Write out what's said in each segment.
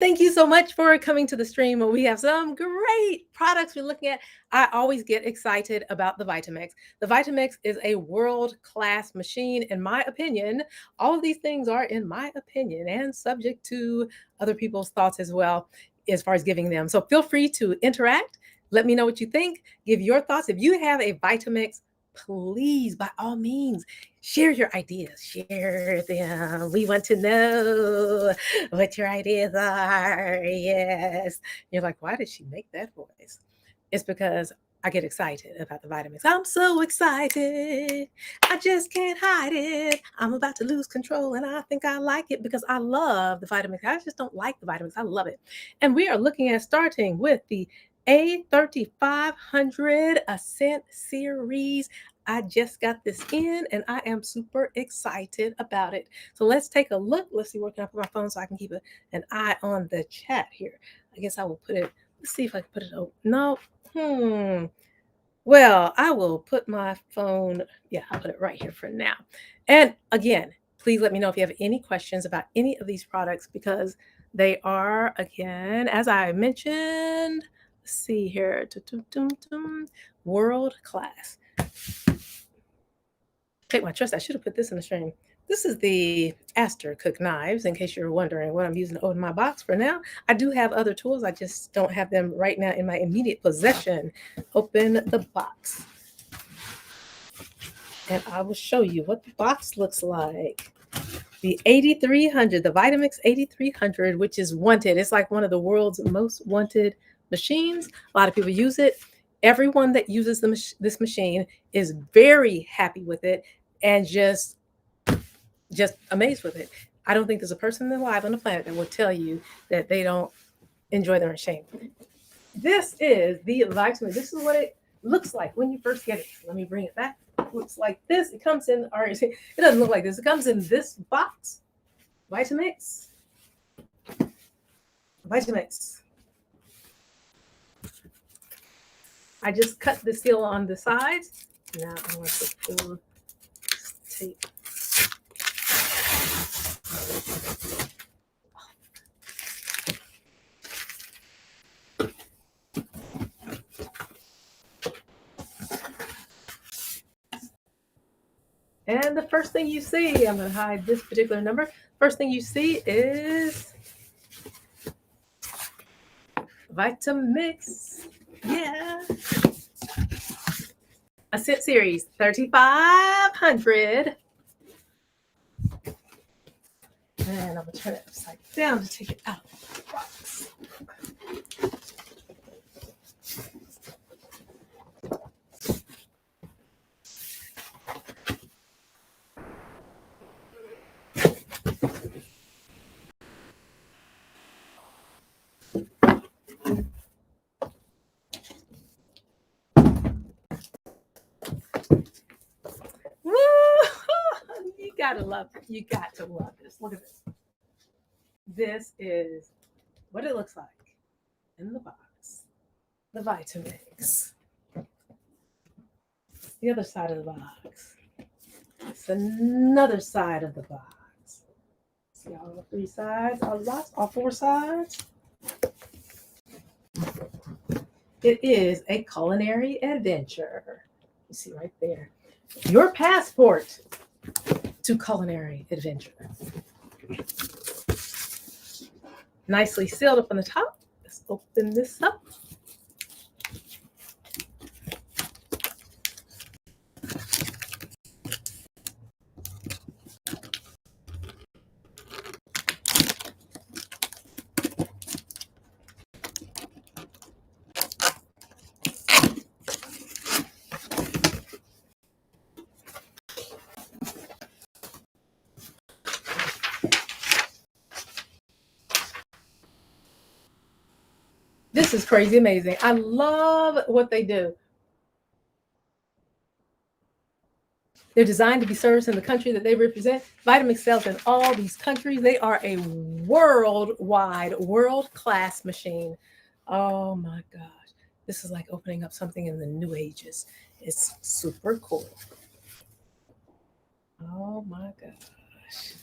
Thank you so much for coming to the stream. We have some great products we're looking at. I always get excited about the Vitamix. The Vitamix is a world-class machine, in my opinion. All of these things are, in my opinion, and subject to other people's thoughts as well, as far as giving them. So feel free to interact. Let me know what you think. Give your thoughts. If you have a Vitamix, please, by all means, share your ideas. Share them. We want to know what your ideas are. Yes. You're like, why did she make that voice? It's because I get excited about the vitamins. I'm so excited. I just can't hide it. I'm about to lose control and I think I like it because I love the vitamins. I just don't like the vitamins. I love it. And we are looking at starting with the A3500 Ascent series. I just got this in and I am super excited about it. So let's take a look. Let's see where can I put my phone so I can keep an eye on the chat here. I guess I will put it, let's see if I can put it over. No. Well, I will put my phone, yeah, I'll put it right here for now. And again, please let me know if you have any questions about any of these products because they are, again, as I mentioned, let's see here, world class. Take my trust. I should have put this in the stream. This is the Aster Cook knives, in case you're wondering what I'm using to open my box for now. I do have other tools. I just don't have them right now in my immediate possession. Open the box. And I will show you what the box looks like. The 8300, the Vitamix 8300, which is wanted. It's like one of the world's most wanted machines. A lot of people use it. Everyone that uses this machine is very happy with it and just amazed with it. I don't think there's a person alive on the planet that will tell you that they don't enjoy their machine. This is the Vitamix. This is what it looks like when you first get it. Let me bring it back. It looks like this. It comes in, or it doesn't look like this. It comes in this box. Vitamix. Vitamix. I just cut the seal on the sides. Now I'm going to put the tape. And the first thing you see, I'm going to hide this particular number. First thing you see is Vitamix. Yeah. Ascent Series 3500. And I'm going to turn it upside down to take it out of the box. Woo! You gotta love it. You got to love this. Look at this. This is what it looks like in the box. The Vitamix. The other side of the box. It's another side of the box. See all three sides, all four sides. It is a culinary adventure. You see right there. Your passport to culinary adventure. Nicely sealed up on the top. Let's open this up. This is crazy amazing. I love what they do. They're designed to be served in the country that they represent. Vitamix sells in all these countries. They are a worldwide, world-class machine. Oh my gosh. This is like opening up something in the New Ages. It's super cool. Oh my gosh.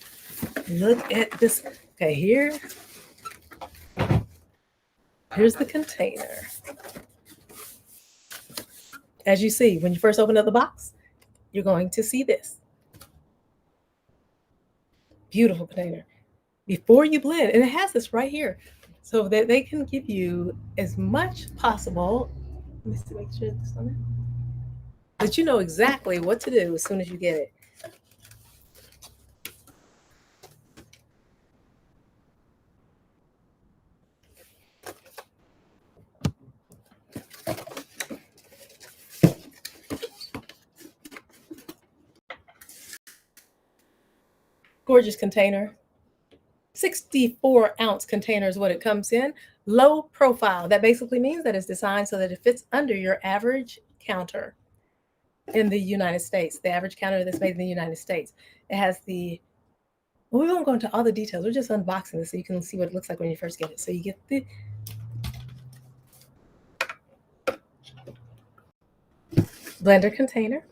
Look at this. Okay, here. Here's the container. As you see, when you first open up the box, you're going to see this beautiful container. Before you blend, and it has this right here, so that they can give you as much possible. Let me see, make sure this on there. That you know exactly what to do as soon as you get it. Gorgeous container. 64-ounce container is what it comes in. Low profile. That basically means that it's designed so that it fits under your average counter in the United States, the average counter that's made in the United States. It has the, well, we won't go into all the details. We're just unboxing this so you can see what it looks like when you first get it. So you get the blender container.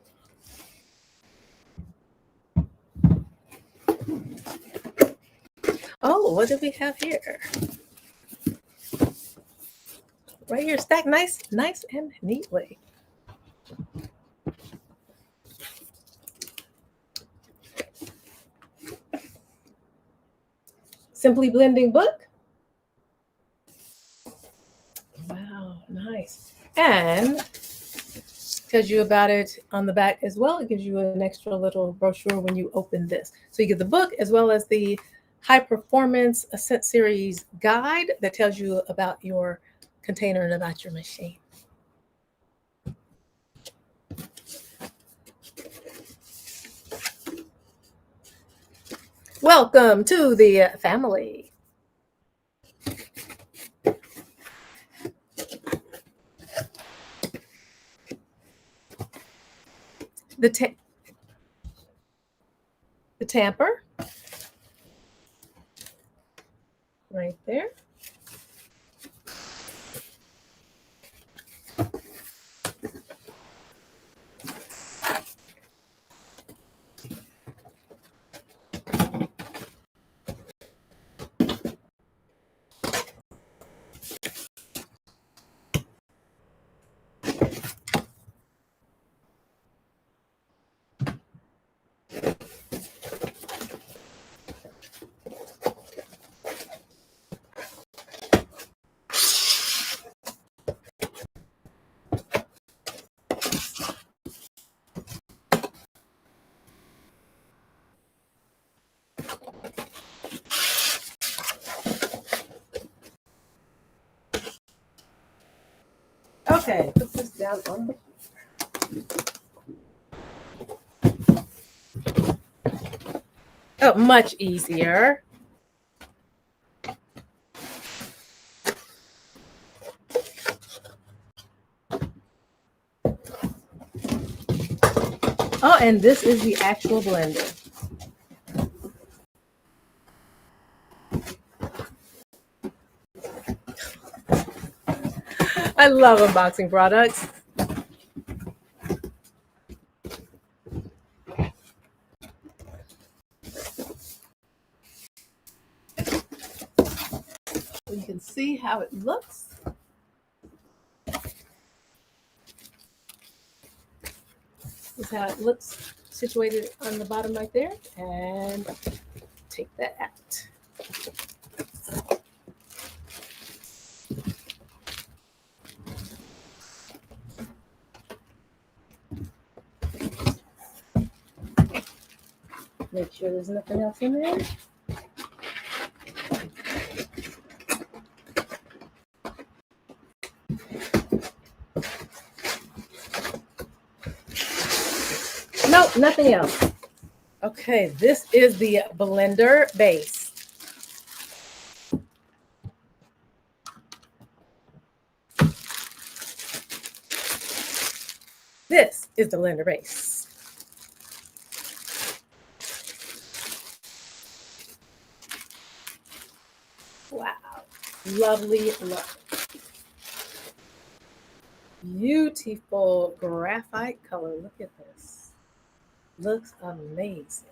Oh, what do we have here? Right here, stacked nice and neatly. Simply Blending book. Wow, nice. And tells you about it on the back as well. It gives you an extra little brochure when you open this. So you get the book as well as the High Performance Ascent Series guide that tells you about your container and about your machine. Welcome to the family. The tamper right there. Okay, put this down on the oh, much easier. Oh, and this is the actual blender. I love unboxing products. You can see how it looks. This is how it looks situated on the bottom right there. And take that out. Make sure there's nothing else in there. Nope, nothing else. Okay, this is the blender base. This is the blender base. Wow, lovely look. Beautiful graphite color. Look at this. Looks amazing.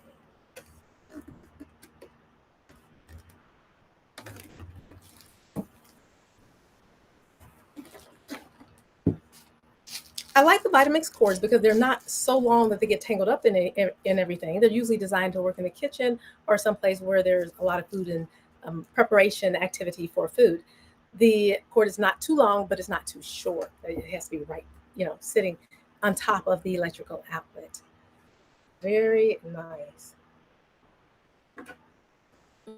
I like the Vitamix cords because they're not so long that they get tangled up in everything. They're usually designed to work in the kitchen or someplace where there's a lot of food and preparation activity for food. The cord is not too long, but it's not too short. It has to be right, sitting on top of the electrical outlet. Very nice.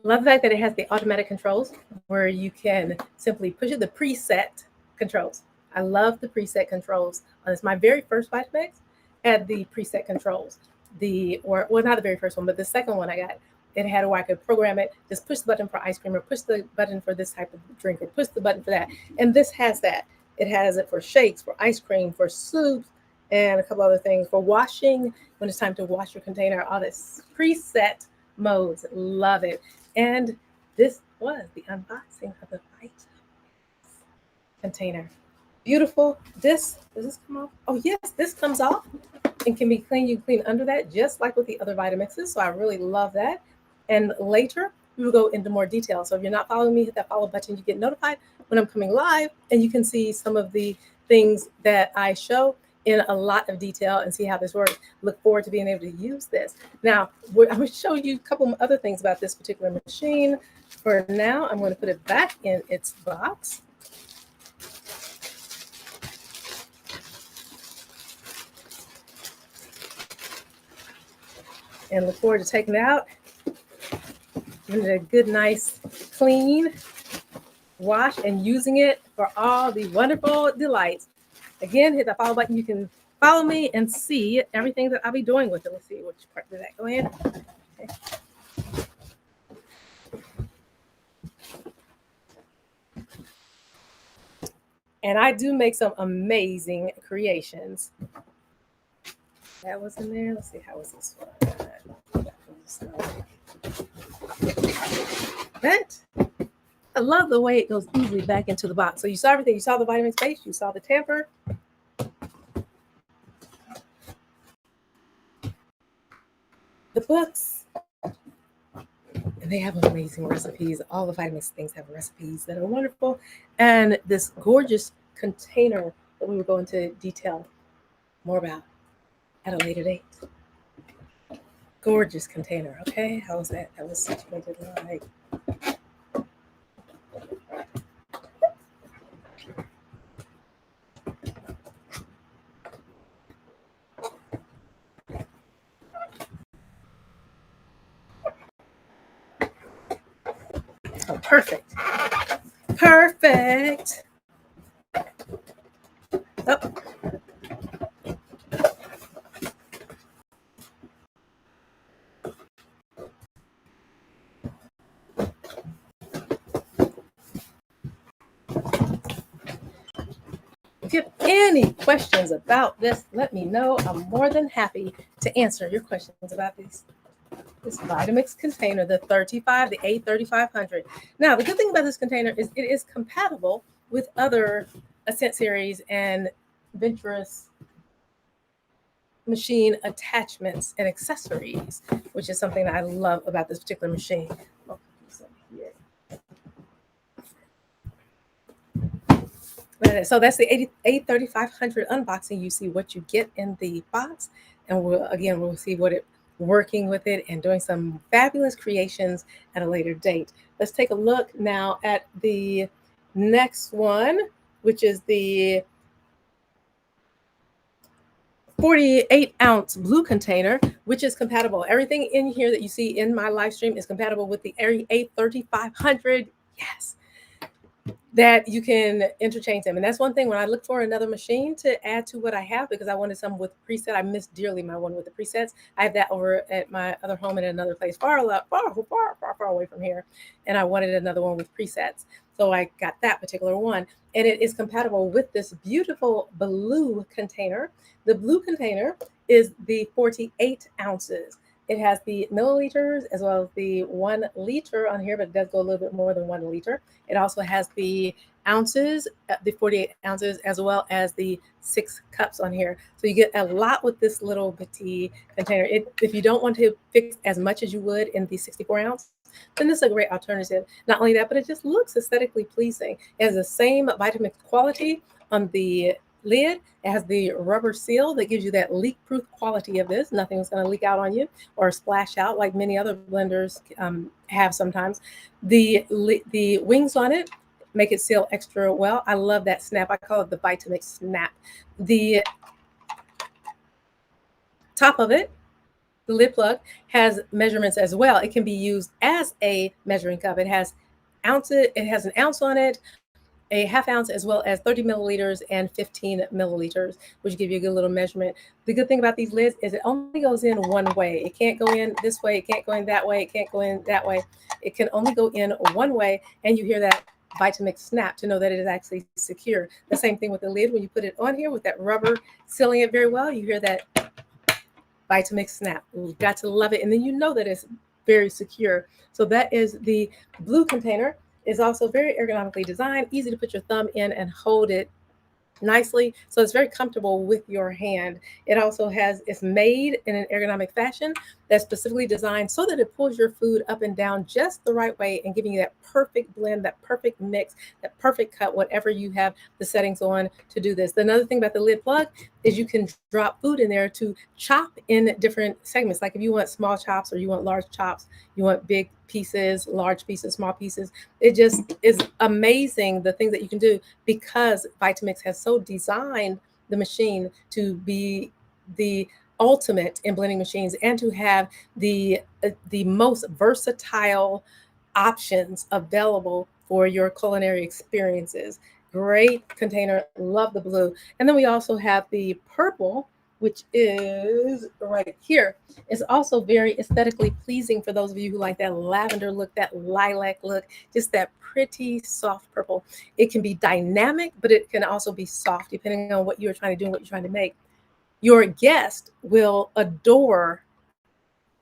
Love the fact that it has the automatic controls where you can simply push it, the preset controls. I love the preset controls. It's my very first Vitamix had the preset controls. Not the very first one, but the second one I got, it had where I could program it, just push the button for ice cream or push the button for this type of drink or push the button for that. And this has that. It has it for shakes, for ice cream, for soups, and a couple other things. For washing, when it's time to wash your container, all this preset modes. Love it. And this was the unboxing of the Vitamix container. Beautiful. Does this come off? Oh yes, this comes off and can be clean. You clean under that just like with the other Vitamixes. So I really love that. And later we will go into more detail. So if you're not following me, hit that follow button. You get notified when I'm coming live, and you can see some of the things that I show in a lot of detail and see how this works. Look forward to being able to use this. Now, I'm going to show you a couple other things about this particular machine. For now, I'm going to put it back in its box. And look forward to taking it out. Giving it a good, nice, clean wash and using it for all the wonderful delights. Again, hit that follow button. You can follow me and see everything that I'll be doing with it. Let's see which part did that go in. Okay. And I do make some amazing creations. That was in there. Let's see, how was this one? That I love the way it goes easily back into the box. So you saw everything. You saw the Vitamix base. You saw the tamper. The books. And they have amazing recipes. All the Vitamix things have recipes that are wonderful. And this gorgeous container that we will go into detail more about at a later date. Gorgeous container. Okay, how was that? That was situated like. Oh, perfect. Perfect. Oh. If you have any questions about this, let me know. I'm more than happy to answer your questions about this Vitamix container, the A3500. Now, the good thing about this container is it is compatible with other Ascent series and Venturous machine attachments and accessories, which is something that I love about this particular machine. Oh, so that's the A3500 unboxing. You see what you get in the box, and we'll see what it working with it and doing some fabulous creations at a later date. Let's take a look now at the next one, which is the 48-ounce blue container, which is compatible. Everything in here that you see in my live stream is compatible with the A3500. Yes, that you can interchange them. And that's one thing when I look for another machine to add to what I have, because I wanted some with preset. I miss dearly my one with the presets. I have that over at my other home in another place, far away from here. And I wanted another one with presets. So I got that particular one. And it is compatible with this beautiful blue container. The blue container is the 48 ounces. It has the milliliters as well as the 1 liter on here, but it does go a little bit more than 1 liter. It also has the ounces, the 48 ounces, as well as the 6 cups on here. So you get a lot with this little bitty container. If you don't want to fix as much as you would in the 64 ounce, then this is a great alternative. Not only that, but it just looks aesthetically pleasing. It has the same Vitamix quality on the lid. It has the rubber seal that gives you that leak-proof quality of this. Nothing's going to leak out on you or splash out like many other blenders have sometimes. The wings on it make it seal extra well. I love that snap. I call it the Vitamix snap. The top of it, the lid plug, has measurements as well. It can be used as a measuring cup. It has an ounce on it, a half ounce, as well as 30 milliliters and 15 milliliters, which give you a good little measurement. The good thing about these lids is it only goes in one way. It can't go in this way, it can't go in that way, it can't go in that way. It can only go in one way, and you hear that Vitamix snap to know that it is actually secure. The same thing with the lid. When you put it on here with that rubber sealing it very well, you hear that Vitamix snap. You've got to love it. And then you know that it's very secure. So that is the blue container. Is also very ergonomically designed, easy to put your thumb in and hold it nicely. So it's very comfortable with your hand. It's made in an ergonomic fashion that's specifically designed so that it pulls your food up and down just the right way and giving you that perfect blend, that perfect mix, that perfect cut, whatever you have the settings on to do this. Another thing about the lid plug is you can drop food in there to chop in different segments. Like if you want small chops or you want large chops, you want big pieces, large pieces, small pieces. It just is amazing the things that you can do because Vitamix has so designed the machine to be the ultimate in blending machines and to have the most versatile options available for your culinary experiences. Great container, love the blue. And then we also have the purple, which is right here. It's also very aesthetically pleasing for those of you who like that lavender look, that lilac look, just that pretty soft purple. It can be dynamic, but it can also be soft depending on what you're trying to do and what you're trying to make. Your guest will adore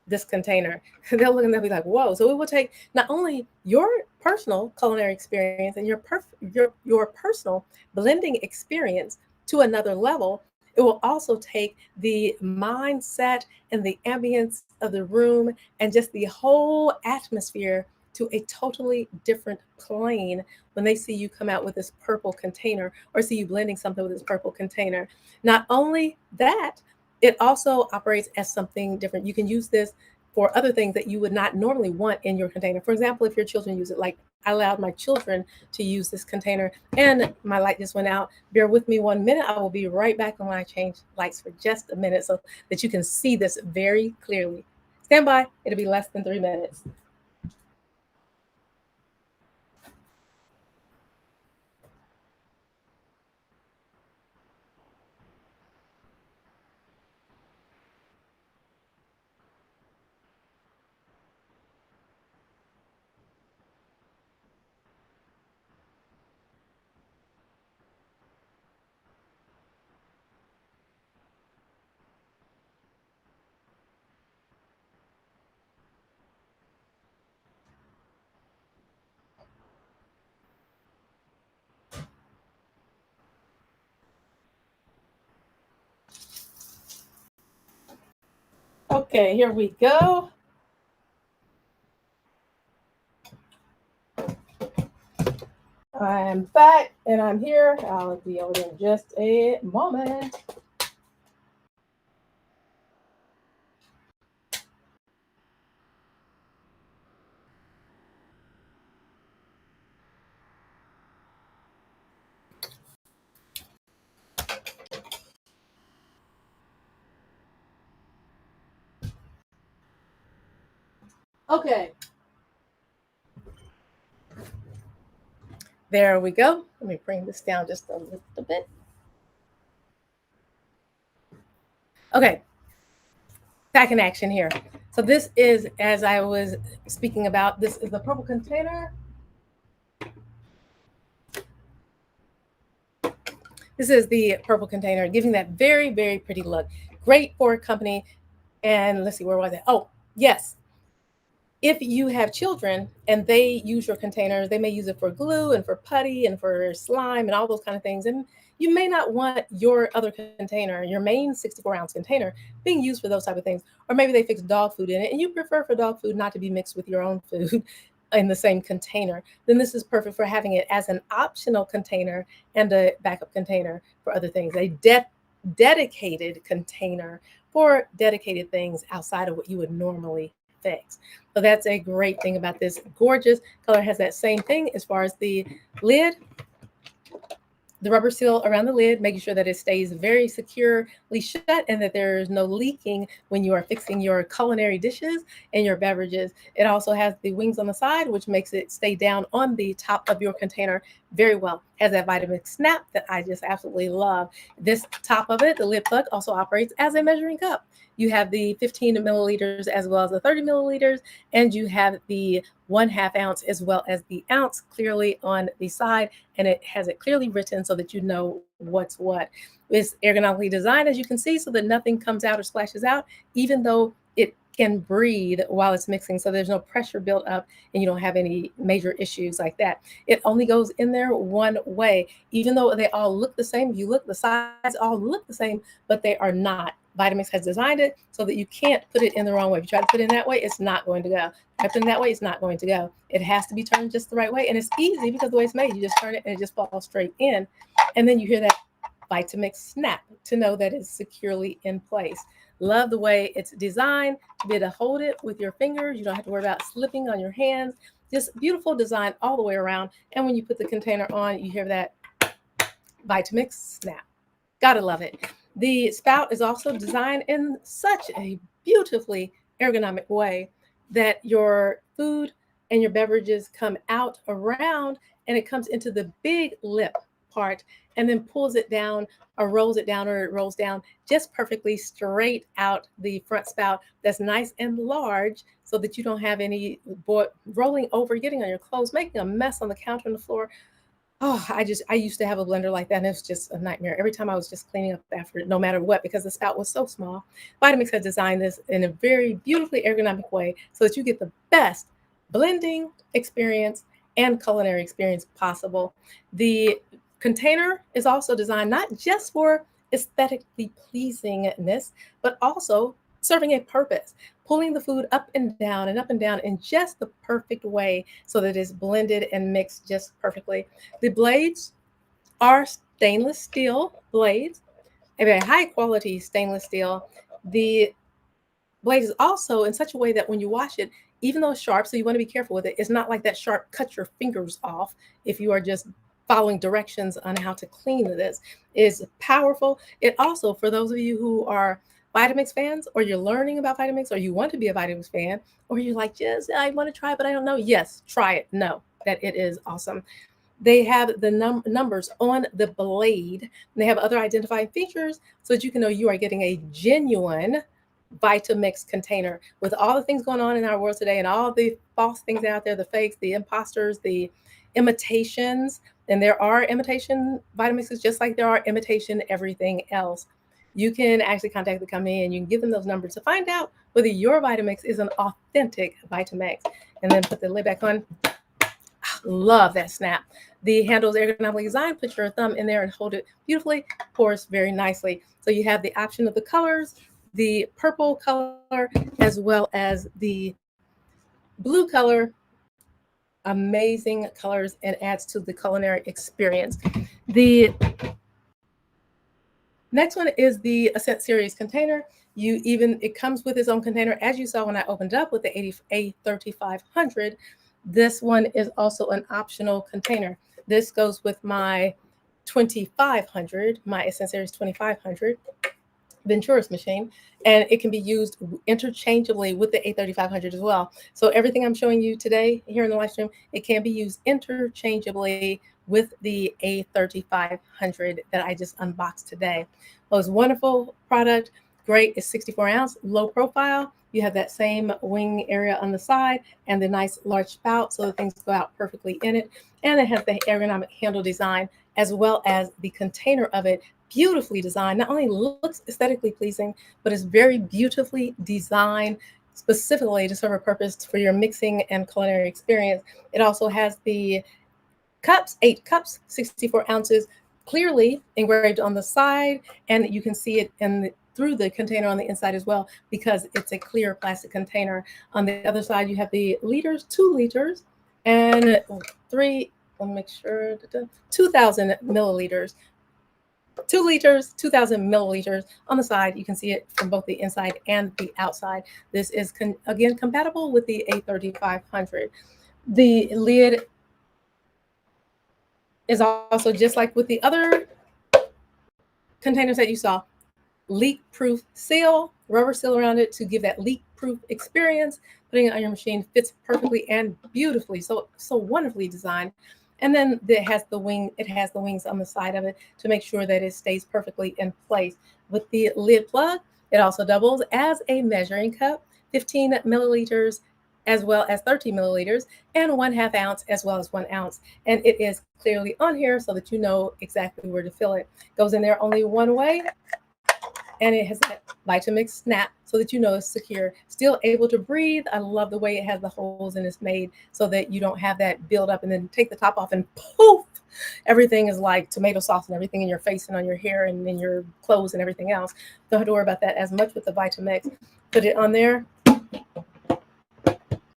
this container. They'll look and they'll be like, whoa. So it will take not only your personal culinary experience and your personal blending experience to another level, it will also take the mindset and the ambience of the room and just the whole atmosphere to a totally different plane when they see you come out with this purple container or see you blending something with this purple container. Not only that, it also operates as something different. You can use this for other things that you would not normally want in your container. For example, if your children use it, like I allowed my children to use this container and my light just went out. Bear with me 1 minute. I will be right back when I change lights for just a minute so that you can see this very clearly. Stand by. It'll be less than 3 minutes. Okay, here we go. I'm back and I'm here. I'll be over in just a moment. Okay, there we go. Let me bring this down just a little bit. Okay, back in action here. So this is, as I was speaking about, this is the purple container. This is the purple container, giving that very, very pretty look. Great for a company. And let's see, where was it? Oh, yes. If you have children and they use your containers, they may use it for glue and for putty and for slime and all those kind of things. And you may not want your other container, your main 64-ounce container, being used for those type of things. Or maybe they fix dog food in it and you prefer for dog food not to be mixed with your own food. in the same container, then this is perfect for having it as an optional container and a backup container for other things. A dedicated container for dedicated things outside of what you would normally fix. So that's a great thing about this gorgeous color. Has that same thing as far as the lid, the rubber seal around the lid, making sure that it stays very securely shut and that there's no leaking when you are fixing your culinary dishes and your beverages. It also has the wings on the side, which makes it stay down on the top of your container very well. Has that vitamin snap that I just absolutely love. This top of it, the lid plug, also operates as a measuring cup. You have the 15 milliliters as well as the 30 milliliters, and you have the 1/2 ounce as well as the ounce clearly on the side, and it has it clearly written so that you know what's what. It's ergonomically designed, as you can see, so that nothing comes out or splashes out, even though it can breathe while it's mixing, so there's no pressure built up and you don't have any major issues like that. It only goes in there one way, even though they all look the same. You look, the sides all look the same, but they are not. Vitamix has designed it so that you can't put it in the wrong way. If you try to put it in that way, it's not going to go. If you put it in that way, it's not going to go. It has to be turned just the right way, and it's easy because the way it's made, you just turn it and it just falls straight in, and then you hear that Vitamix snap to know that it's securely in place. Love the way it's designed to be able to hold it with your fingers. You don't have to worry about slipping on your hands. Just beautiful design all the way around. And when you put the container on, you hear that Vitamix snap. Gotta love it. The spout is also designed in such a beautifully ergonomic way that your food and your beverages come out around and it comes into the big lip part and then pulls it down or rolls it down, or it rolls down just perfectly straight out the front spout that's nice and large so that you don't have any rolling over, getting on your clothes, making a mess on the counter and the floor. Oh, I used to have a blender like that, and it was just a nightmare. Every time I was just cleaning up after it, no matter what, because the spout was so small. Vitamix has designed this in a very beautifully ergonomic way so that you get the best blending experience and culinary experience possible. The container is also designed not just for aesthetically pleasingness, but also serving a purpose, pulling the food up and down and up and down in just the perfect way so that it's blended and mixed just perfectly. The blades are stainless steel blades, a very high quality stainless steel. The blade is also in such a way that when you wash it, even though it's sharp, so you want to be careful with it, it's not like that sharp cut your fingers off if you are just following directions on how to clean this. Is powerful. It also, for those of you who are Vitamix fans, or you're learning about Vitamix, or you want to be a Vitamix fan, or you're like, yes, I want to try it, but I don't know. Yes, try it. Know that it is awesome. They have the numbers on the blade. They have other identifying features so that you can know you are getting a genuine Vitamix container. With all the things going on in our world today and all the false things out there, the fakes, the imposters, the imitations, and there are imitation Vitamixes just like there are imitation everything else. You can actually contact the company and you can give them those numbers to find out whether your Vitamix is an authentic Vitamix. And then put the lid back on. Love that snap. The handle is ergonomically designed. Put your thumb in there and hold it beautifully. Pours very nicely. So you have the option of the colors, the purple color, as well as the blue color. Amazing colors and adds to the culinary experience. The next one is the Ascent Series container. It comes with its own container, as you saw when I opened up with the A3500. This one is also an optional container. This goes with my 2500, my Ascent Series 2500 Venturis machine, and it can be used interchangeably with the A3500 as well. So everything I'm showing you today here in the live stream, it can be used interchangeably with the A3500 that I just unboxed today. Well, it's a wonderful product. Great. It's 64 ounce, low profile. You have that same wing area on the side and the nice large spout so that things go out perfectly in it. And it has the ergonomic handle design as well as the container of it, beautifully designed. Not only looks aesthetically pleasing, but it's very beautifully designed specifically to serve a purpose for your mixing and culinary experience. It also has the cups, 8 cups, 64 ounces, clearly engraved on the side, and you can see it through the container on the inside as well because it's a clear plastic container. On the other side, you have the liters, 2 liters, and three, let me make sure, 2,000 milliliters. 2 liters, 2,000 milliliters. On the side, you can see it from both the inside and the outside. This is, again, compatible with the A3500. The lid is also just like with the other containers that you saw, leak-proof seal, rubber seal around it to give that leak-proof experience. Putting it on your machine fits perfectly and beautifully, so wonderfully designed. And then it has the wings on the side of it to make sure that it stays perfectly in place. With the lid plug, it also doubles as a measuring cup, 15 milliliters as well as 13 milliliters, and 1/2 ounce as well as 1 ounce. And it is clearly on here so that you know exactly where to fill it. Goes in there only one way, and it has that Vitamix snap so that you know it's secure. Still able to breathe. I love the way it has the holes and it's made so that you don't have that build up and then take the top off and poof, everything is like tomato sauce and everything in your face and on your hair and in your clothes and everything else. Don't have to worry about that as much with the Vitamix. Put it on there.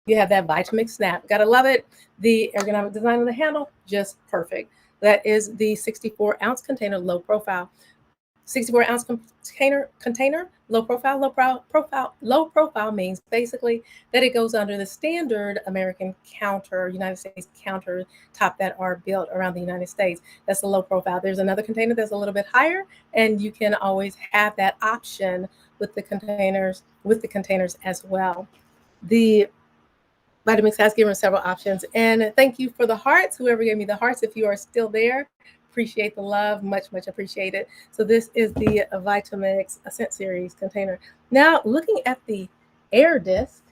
You have that Vitamix snap. Gotta love it. The ergonomic design of the handle, just perfect. That is the 64-ounce container, low profile. 64-ounce container, low profile means basically that it goes under the standard American counter, United States counter top that are built around the United States. That's the low profile. There's another container that's a little bit higher, and you can always have that option with the containers as well. The Vitamix has given several options. And thank you for the hearts, whoever gave me the hearts. If you are still there, appreciate the love, much, much appreciated. So this is the Vitamix Ascent Series container. Now, looking at the air disc,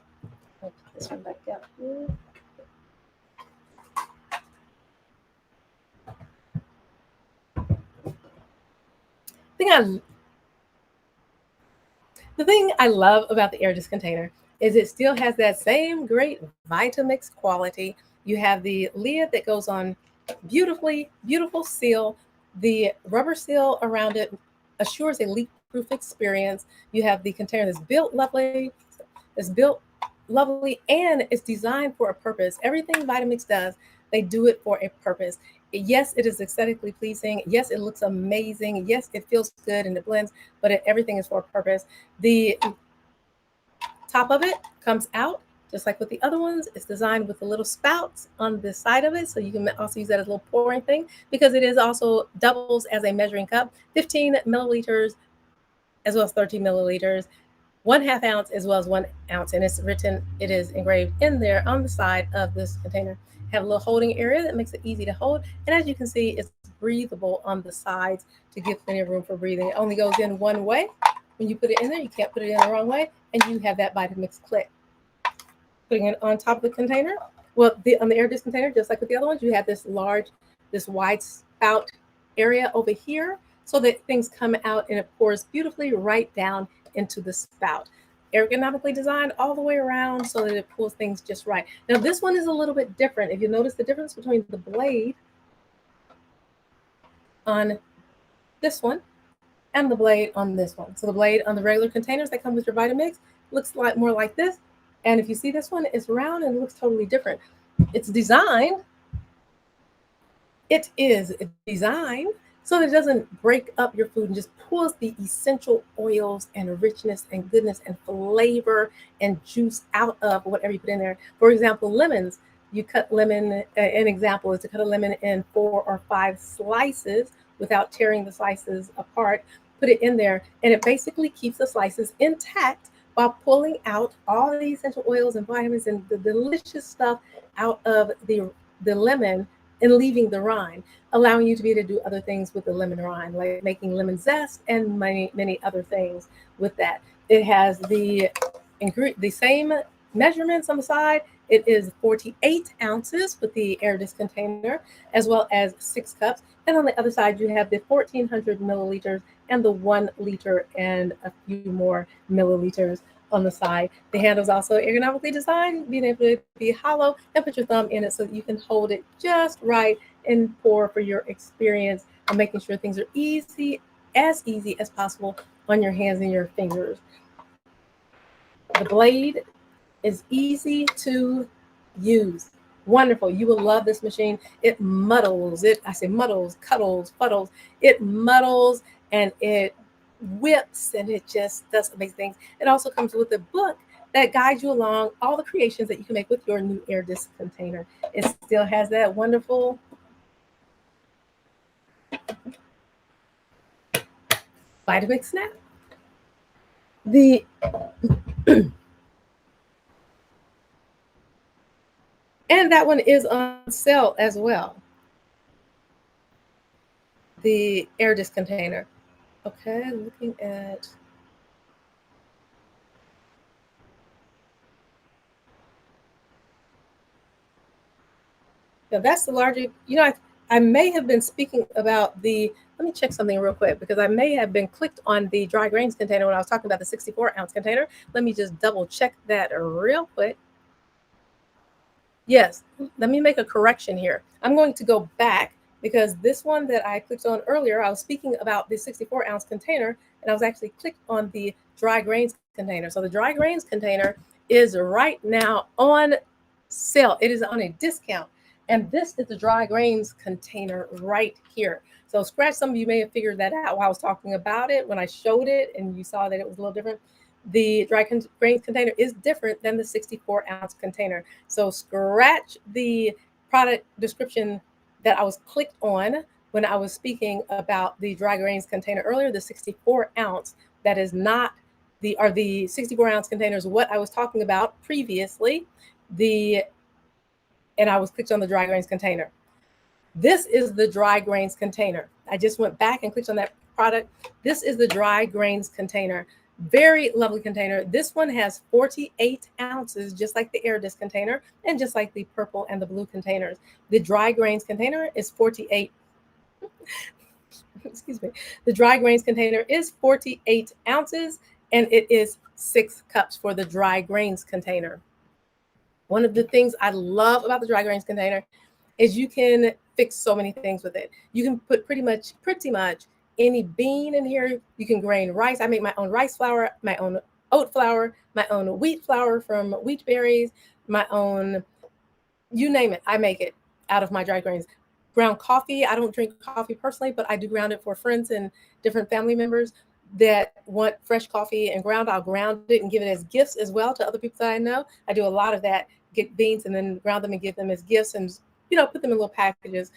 I'll put this one back up here. The thing I love about the air disc container is it still has that same great Vitamix quality. You have the lid that goes on beautifully, beautiful seal. The rubber seal around it assures a leak-proof experience. You have the container that's built lovely, and it's designed for a purpose. Everything Vitamix does, they do it for a purpose. Yes, it is aesthetically pleasing. Yes, it looks amazing. Yes, it feels good and it blends, but everything is for a purpose. The top of it comes out just like with the other ones. It's designed with the little spouts on the side of it, so you can also use that as a little pouring thing because it is also doubles as a measuring cup, 15 milliliters as well as 13 milliliters, 1/2 ounce as well as 1 ounce, and it is engraved in there on the side of this container. Have a little holding area that makes it easy to hold, and as you can see, it's breathable on the sides to give plenty of room for breathing. It only goes in one way. When you put it in there, you can't put it in the wrong way, and you have that Vitamix clip. Putting it on top of the container. Well, on the air disc container, just like with the other ones, you have this wide spout area over here so that things come out and it pours beautifully right down into the spout. Ergonomically designed all the way around so that it pulls things just right. Now, this one is a little bit different. If you notice the difference between the blade on this one and the blade on this one. So the blade on the regular containers that come with your Vitamix looks more like this. And if you see this one, it's round and it looks totally different. It's designed. It is designed so that it doesn't break up your food and just pulls the essential oils and richness and goodness and flavor and juice out of whatever you put in there. For example, lemons. You cut lemon, an example is to cut a lemon in 4 or 5 slices without tearing the slices apart. Put it in there, and it basically keeps the slices intact while pulling out all the essential oils and vitamins and the delicious stuff out of the lemon and leaving the rind, allowing you to be able to do other things with the lemon rind, like making lemon zest and many other things with that. It has the same measurements on the side. It is 48 ounces with the air disc container, as well as 6 cups. And on the other side, you have the 1,400 milliliters and the 1 liter and a few more milliliters on the side. The handle is also ergonomically designed, being able to be hollow and put your thumb in it so that you can hold it just right and pour for your experience and making sure things are easy as possible on your hands and your fingers. The blade is easy to use. Wonderful. You will love this machine. It muddles it. I say muddles, cuddles, fuddles. It muddles and it whips and it just does amazing things. It also comes with a book that guides you along all the creations that you can make with your new air disc container. It still has that wonderful Vitamix snap. The and that one is on sale as well. The air disc container. Okay, looking at now that's the larger, I may have been speaking about let me check something real quick because I may have been clicked on the dry grains container when I was talking about the 64-ounce container. Let me just double check that real quick. Yes, let me make a correction here. I'm going to go back because this one that I clicked on earlier, I was speaking about the 64-ounce container and I was actually clicked on the dry grains container. So the dry grains container is right now on sale. It is on a discount. And this is the dry grains container right here. So scratch, some of you may have figured that out while I was talking about it when I showed it and you saw that it was a little different. The dry grains container is different than the 64-ounce container. So scratch the product description that I was clicked on when I was speaking about the dry grains container earlier, the 64-ounce. That is not the 64-ounce containers what I was talking about previously. And I was clicked on the dry grains container. This is the dry grains container. I just went back and clicked on that product. This is the dry grains container. Very lovely container. This one has 48 ounces, just like the air disc container, and just like the purple and the blue containers. The dry grains container is 48. Excuse me. The dry grains container is 48 ounces, and it is 6 cups for the dry grains container. One of the things I love about the dry grains container is you can fix so many things with it. You can put pretty much any bean in here. You can grain rice. I make my own rice flour, my own oat flour, my own wheat flour from wheat berries, my own, you name it, I make it out of my dry grains. Ground coffee. I don't drink coffee personally, but I do ground it for friends and different family members that want fresh coffee and ground. I'll ground it and give it as gifts as well to other people that I know. I do a lot of that, get beans and then ground them and give them as gifts and put them in little packages.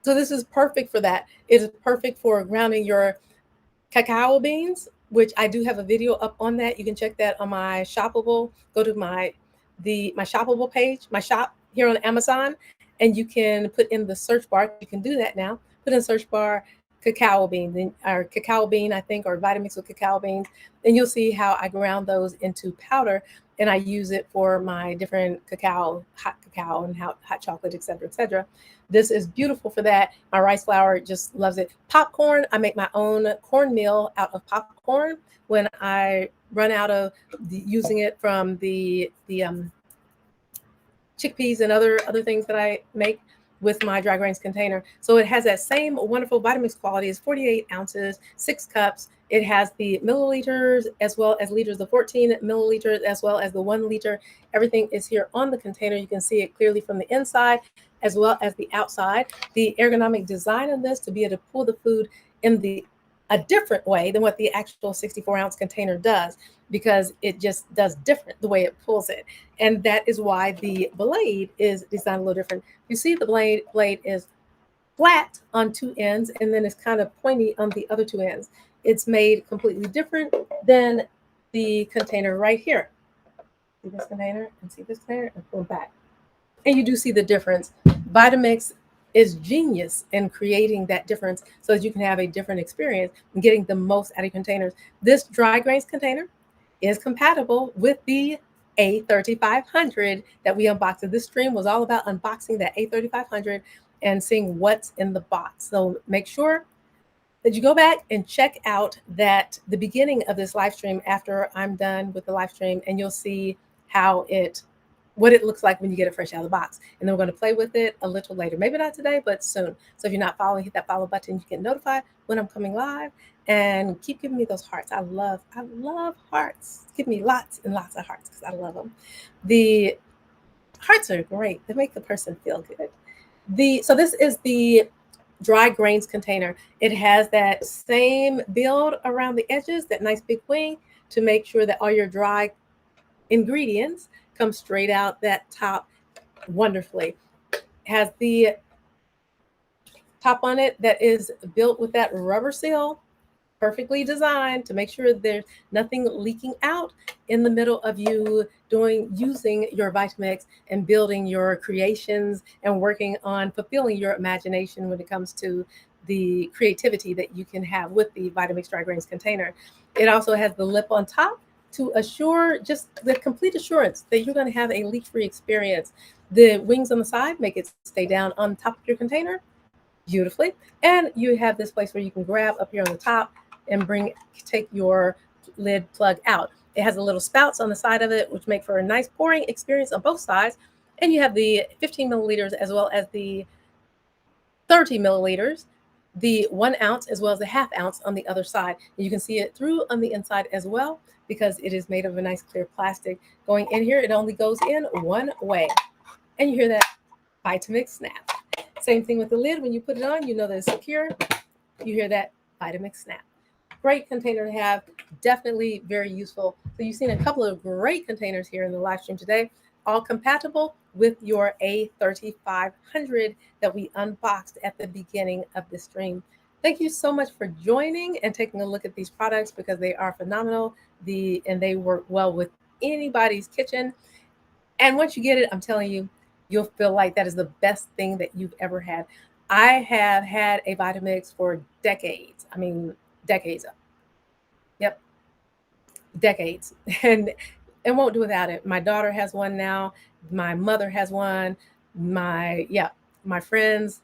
So this is perfect for that. It is perfect for grounding your cacao beans, which I do have a video up on that. You can check that on my shoppable. Go to my shoppable page, my shop here on Amazon, and you can put in the search bar. You can do that now. Put in the search bar cacao bean, or cacao bean, I think, or Vitamix with cacao beans, and you'll see how I ground those into powder and I use it for my different hot cacao and hot chocolate, etc., etc. This is beautiful for that. My rice flour just loves it. Popcorn, I make my own cornmeal out of popcorn when I run out of using it from the chickpeas and other things that I make with my dry grains container. So it has that same wonderful Vitamix quality. It's 48 ounces, 6 cups. It has the milliliters as well as liters, the 14 milliliters as well as the 1 liter. Everything is here on the container. You can see it clearly from the inside as well as the outside. The ergonomic design of this to be able to pull the food in a different way than what the actual 64-ounce container does, because it just does different the way it pulls it. And that is why the blade is designed a little different. You see the blade is flat on 2 ends and then it's kind of pointy on the other 2 ends. It's made completely different than the container right here. See this container and see this container and pull back. And you do see the difference. Vitamix is genius in creating that difference so that you can have a different experience and getting the most out of containers. This dry grains container is compatible with the A3500 that we unboxed. This stream was all about unboxing that A3500 and seeing what's in the box. So make sure that you go back and check out the beginning of this live stream after I'm done with the live stream, and you'll see what it looks like when you get it fresh out of the box. And then we're going to play with it a little later. Maybe not today, but soon. So if you're not following, hit that follow button. You get notified when I'm coming live, and keep giving me those hearts. I love hearts. Give me lots and lots of hearts because I love them. The Hearts are great. They make the person feel good. So this is the dry grains container. It has that same build around the edges, that nice big wing to make sure that all your dry ingredients come straight out that top wonderfully. Has the top on it that is built with that rubber seal, perfectly designed to make sure there's nothing leaking out in the middle of you using your Vitamix and building your creations and working on fulfilling your imagination when it comes to the creativity that you can have with the Vitamix dry grains container. It also has the lip on top to assure just the complete assurance that you're going to have a leak-free experience. The wings on the side make it stay down on top of your container beautifully. And you have this place where you can grab up here on the top and take your lid plug out. It has a little spouts on the side of it, which make for a nice pouring experience on both sides. And you have the 15 milliliters as well as the 30 milliliters, the 1 ounce as well as the half ounce on the other side. And you can see it through on the inside as well because it is made of a nice clear plastic. Going in here, it only goes in one way. And you hear that Vitamix snap. Same thing with the lid. When you put it on, you know that it's secure. You hear that Vitamix snap. Great container to have. Definitely very useful. So you've seen a couple of great containers here in the live stream today, all compatible with your A3500 that we unboxed at the beginning of the stream. Thank you so much for joining and taking a look at these products because they are phenomenal. And they work well with anybody's kitchen. And once you get it, I'm telling you, you'll feel like that is the best thing that you've ever had. I have had a Vitamix for decades. I mean, decades. Yep, decades. And won't do without it. My daughter has one now. My mother has one. My friends,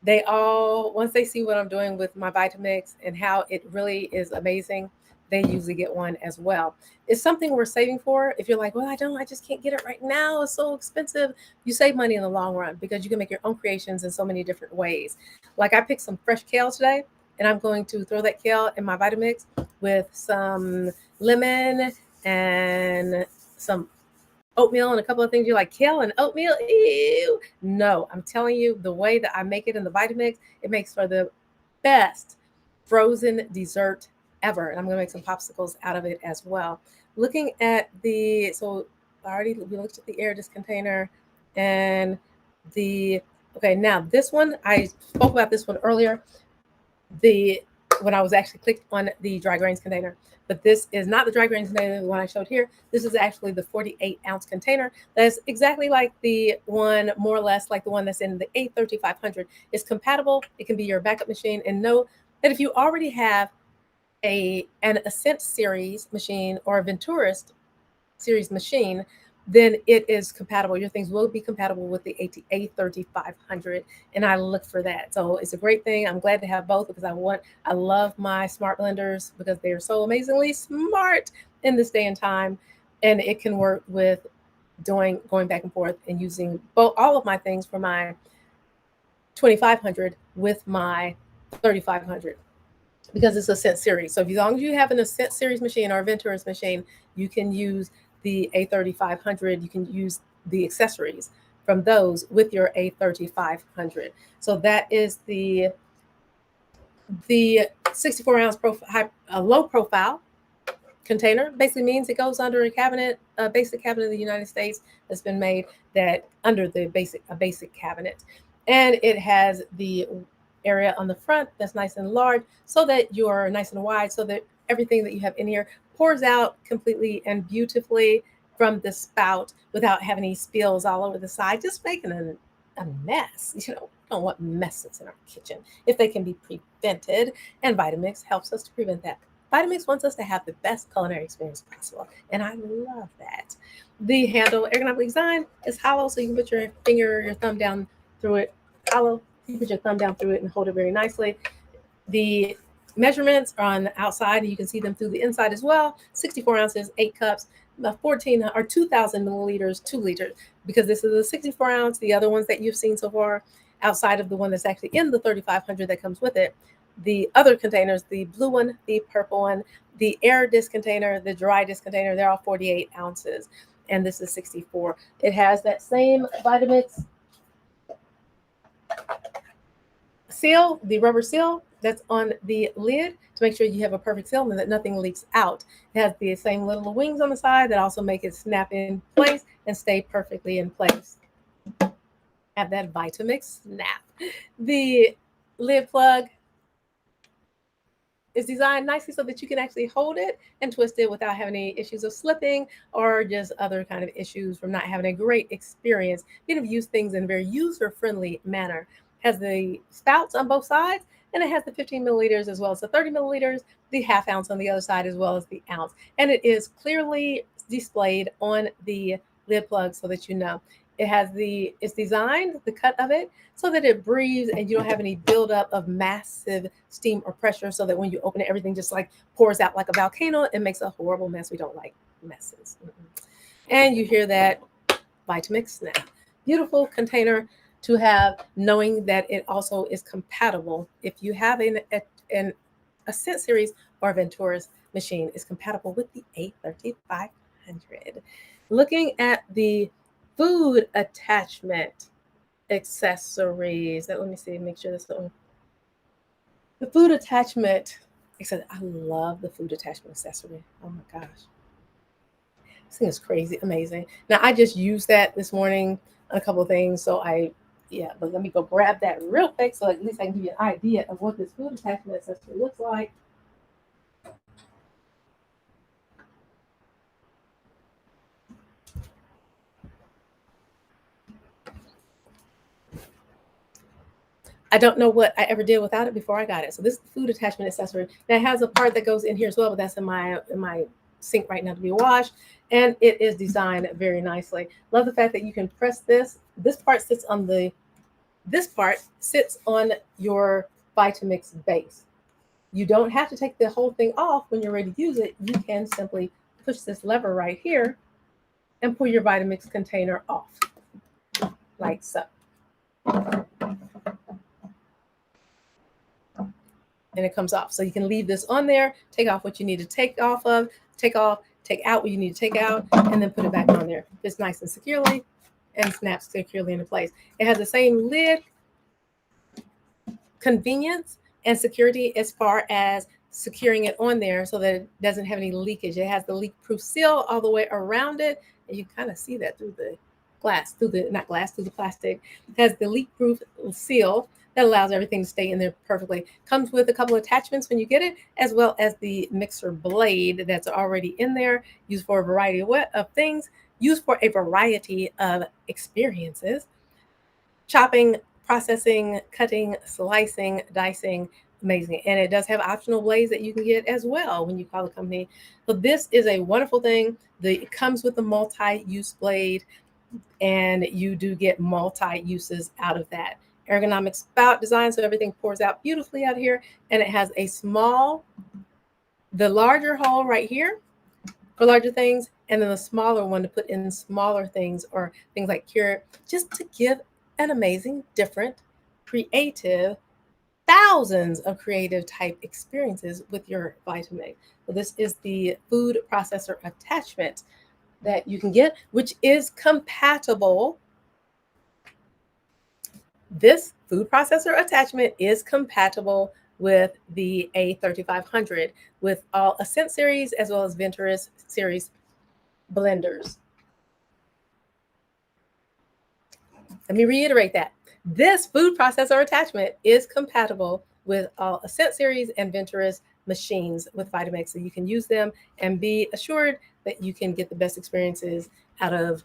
they all, once they see what I'm doing with my Vitamix and how it really is amazing, they usually get one as well. It's something we're saving for. If you're like, well, I just can't get it right now. It's so expensive. You save money in the long run because you can make your own creations in so many different ways. Like I picked some fresh kale today, and I'm going to throw that kale in my Vitamix with some lemon and some oatmeal and a couple of things. You're like, kale and oatmeal? Ew. No, I'm telling you, the way that I make it in the Vitamix, it makes for the best frozen dessert ever. And I'm going to make some popsicles out of it as well. Looking at we looked at the air disc container and okay, now this one, I spoke about this one earlier, when I was actually clicked on the dry grains container. But this is not the dry grains container, the one I showed here. This is actually the 48-ounce container. That's exactly like the one, more or less like the one that's in the A3500. It's compatible. It can be your backup machine. And know that if you already have an Ascent series machine or a Venturist series machine, then it is compatible. Your things will be compatible with the A3500, and I look for that. So it's a great thing. I'm glad to have both because I love my smart blenders because they are so amazingly smart in this day and time, and it can work with going back and forth and using all of my things for my 2500 with my 3500 because it's a Ascent series. So as long as you have an Ascent series machine or a Venturist machine, you can use the A3500. You can use the accessories from those with your A3500. So that is the 64-ounce low profile container. Basically means it goes under a cabinet, a basic cabinet of the United States that's been made that under a basic cabinet. And it has the area on the front that's nice and large so that you're nice and wide so that everything that you have in here pours out completely and beautifully from the spout without having any spills all over the side, just making a mess. We don't want messes in our kitchen if they can be prevented, and Vitamix helps us to prevent that. Vitamix wants us to have the best culinary experience possible, and I love that. The handle, ergonomically designed, is hollow, so you can put your thumb down through it. Hollow, you put your thumb down through it and hold it very nicely. The measurements are on the outside, and you can see them through the inside as well. 64 ounces, 8 cups, 2,000 milliliters, 2 liters, because this is a 64 ounce. The other ones that you've seen so far, outside of the one that's actually in the 3500 that comes with it, the other containers, the blue one, the purple one, the air disc container, the dry disc container, they're all 48 ounces. and this is 64. It has that same Vitamix seal, the rubber seal that's on the lid to make sure you have a perfect seal and that nothing leaks out. It has the same little wings on the side that also make it snap in place and stay perfectly in place. Have that Vitamix snap. The lid plug is designed nicely so that you can actually hold it and twist it without having any issues of slipping or just other kind of issues from not having a great experience. You can use things in a very user-friendly manner. Has the spouts on both sides, and it has the 15 milliliters as well as the 30 milliliters, the half ounce on the other side as well as the ounce. And it is clearly displayed on the lid plug so that you know. It's designed, the cut of it, so that it breathes and you don't have any buildup of massive steam or pressure so that when you open it, everything just like pours out like a volcano. It makes a horrible mess. We don't like messes. And you hear that Vitamix snap. Beautiful container to have, knowing that it also is compatible. If you have an Ascent series or Venturis machine, is compatible with the A3500. Looking at the food attachment accessories. Let me see, make sure this one. The food attachment. I love the food attachment accessory. Oh my gosh. This thing is crazy, amazing. Now I just used that this morning on a couple of things. But let me go grab that real quick so at least I can give you an idea of what this food attachment accessory looks like. I don't know what I ever did without it before I got it. So this is the food attachment accessory. Now it has a part that goes in here as well, but that's in my sink right now to be washed. And it is designed very nicely. Love the fact that you can press this. This part sits on your Vitamix base. You don't have to take the whole thing off when you're ready to use it. You can simply push this lever right here and pull your Vitamix container off, like so. And it comes off. So you can leave this on there, take off what you need to take out what you need to take out, and then put it back on there. It's nice and securely and snaps securely into place. It has the same lid convenience and security as far as securing it on there so that it doesn't have any leakage. It has the leak-proof seal all the way around it, and you kind of see that through the through the plastic. It has the leak-proof seal that allows everything to stay in there perfectly. Comes with a couple of attachments when you get it, as well as the mixer blade that's already in there, used for a variety of things, used for a variety of experiences. Chopping, processing, cutting, slicing, dicing, amazing. And it does have optional blades that you can get as well when you call the company. So this is a wonderful thing. It comes with a multi-use blade, and you do get multi-uses out of that. Ergonomic spout design, so everything pours out beautifully out here. And it has the larger hole right here for larger things, and then the smaller one to put in smaller things or things like cure, just to give an amazing, different, creative, thousands of creative type experiences with your Vitamix. So this is the food processor attachment that you can get, which is compatible. This food processor attachment is compatible with the A3500 with all Ascent series as well as Venturis series blenders. Let me reiterate that. This food processor attachment is compatible with all Ascent series and Venturis machines with Vitamix. So you can use them and be assured that you can get the best experiences out of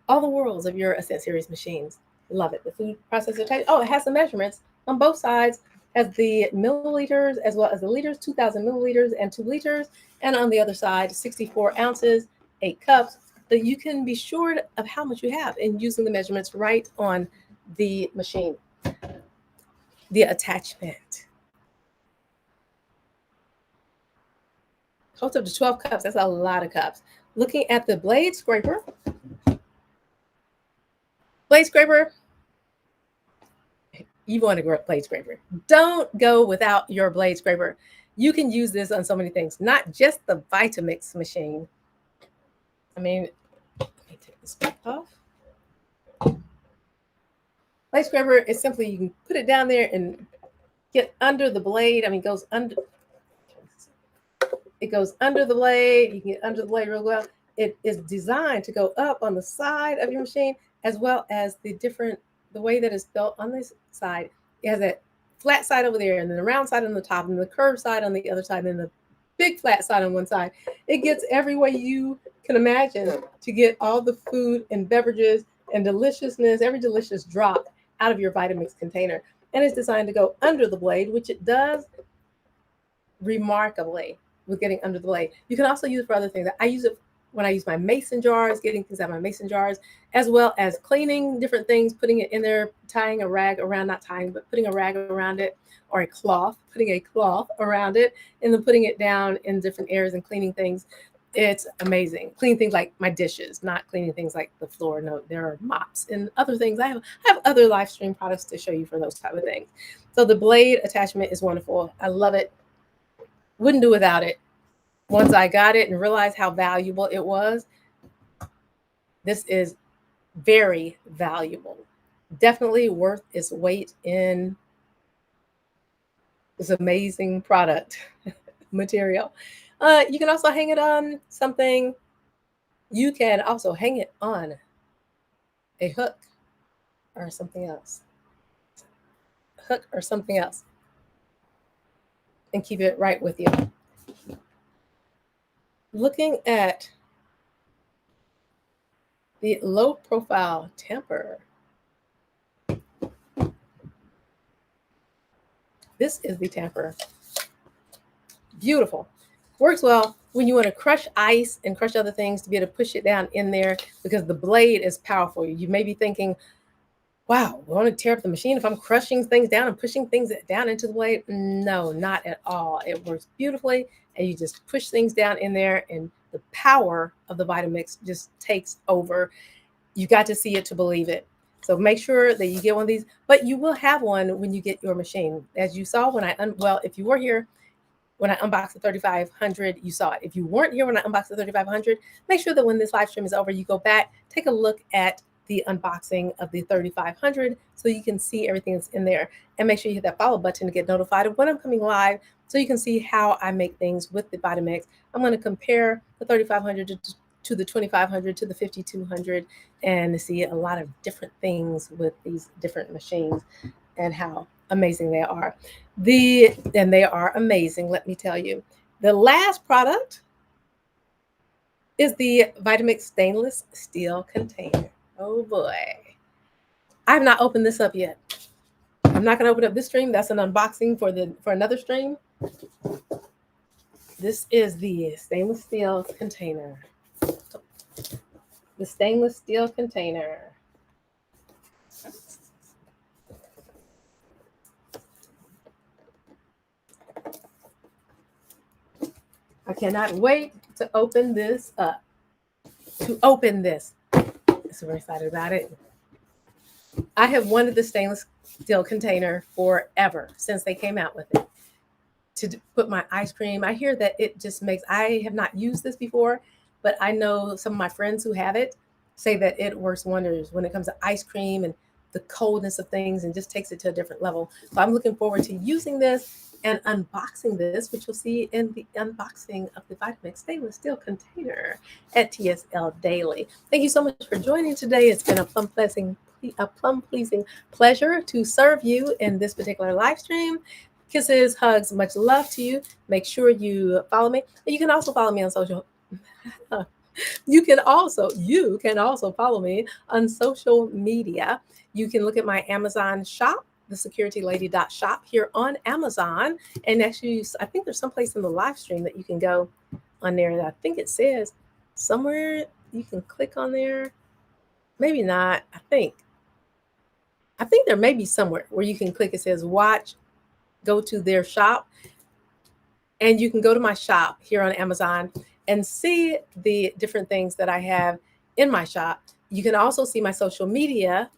all the worlds of your Ascent series machines. Love it. The food processor attachment. Oh, it has the measurements on both sides. Has the milliliters as well as the liters, 2,000 milliliters and 2 liters. And on the other side, 64 ounces, 8 cups. So you can be sure of how much you have in using the measurements right on the machine. The attachment holds up to 12 cups. That's a lot of cups. Looking at the blade scraper. Blade scraper. You want a blade scraper. Don't go without your blade scraper. You can use this on so many things, not just the Vitamix machine. I mean, Let me take this back off. Light scrubber is simply you can put it down there and get under the blade. I mean, it goes under the blade. You can get under the blade real well. It is designed to go up on the side of your machine, as well as the way that it's built on this side. It has that flat side over there, and then the round side on the top, and the curved side on the other side, and the big flat side on one side. It gets every way you can imagine to get all the food and beverages and deliciousness, every delicious drop out of your Vitamix container. And it's designed to go under the blade, which it does remarkably with getting under the blade. You can also use it for other things. I use it when I use my mason jars, getting things out of my mason jars, as well as cleaning different things, putting it in there, tying a rag around, not tying, but putting a rag around it, or a cloth, putting a cloth around it, and then putting it down in different areas and cleaning things. It's amazing. Clean things like my dishes, not cleaning things like the floor. No, there are mops and other things. I have other live stream products to show you for those type of things. So the blade attachment is wonderful. I love it. Wouldn't do without it. Once I got it and realized how valuable it was, this is very valuable. Definitely worth its weight in this amazing product material. You can also hang it on something. You can also hang it on a hook or something else. Hook or something else. And keep it right with you. Looking at the low profile tamper. This is the tamper. Beautiful. Works well when you want to crush ice and crush other things to be able to push it down in there because the blade is powerful. You may be thinking, wow, I want to tear up the machine if I'm crushing things down and pushing things down into the blade. No, not at all. It works beautifully, and you just push things down in there, and the power of the Vitamix just takes over. You got to see it to believe it. So make sure that you get one of these, but you will have one when you get your machine. As you saw when if you were here, when I unboxed the 3500, you saw it. If you weren't here when I unboxed the 3500, make sure that when this live stream is over, you go back, take a look at the unboxing of the 3500 so you can see everything that's in there. And make sure you hit that follow button to get notified of when I'm coming live so you can see how I make things with the Vitamix. I'm going to compare the 3500 to the 2500 to the 5200 and see a lot of different things with these different machines and how amazing they are. And they are amazing, let me tell you. The last product is the Vitamix stainless steel container. Oh boy. I have not opened this up yet. I'm not going to open up this stream. That's an unboxing for another stream. This is the stainless steel container. The stainless steel container. I cannot wait to open this up. I'm super excited about it. I have wanted the stainless steel container forever since they came out with it to put my ice cream. I hear that it just makes, I have not used this before, but I know some of my friends who have it say that it works wonders when it comes to ice cream and the coldness of things and just takes it to a different level. So I'm looking forward to using this and unboxing this, which you'll see in the unboxing of the Vitamix stainless steel container at TSL Daily. Thank you so much for joining today. It's been a plum pleasing pleasure to serve you in this particular live stream. Kisses, hugs, much love to you. Make sure you follow me. You can also follow me on social. You can also follow me on social media. You can look at my Amazon shop, thesecuritylady.shop here on Amazon. And actually, I think there's someplace in the live stream that you can go on there. I think it says somewhere you can click on there. Maybe not. I think there may be somewhere where you can click. It says watch, go to their shop, and you can go to my shop here on Amazon and see the different things that I have in my shop. You can also see my social media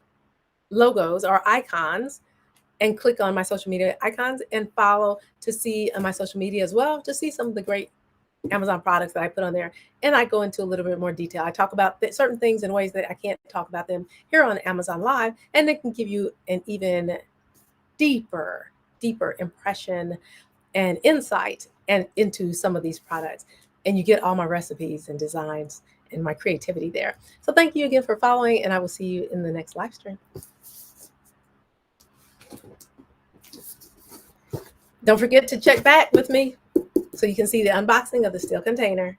logos or icons and click on my social media icons and follow to see my social media as well, to see some of the great Amazon products that I put on there, and I go into a little bit more detail. I talk about certain things in ways that I can't talk about them here on Amazon Live, and it can give you an even deeper, deeper impression and insight and into some of these products. And you get all my recipes and designs and my creativity there. So thank you again for following, and I will see you in the next live stream. Don't forget to check back with me so you can see the unboxing of the steel container.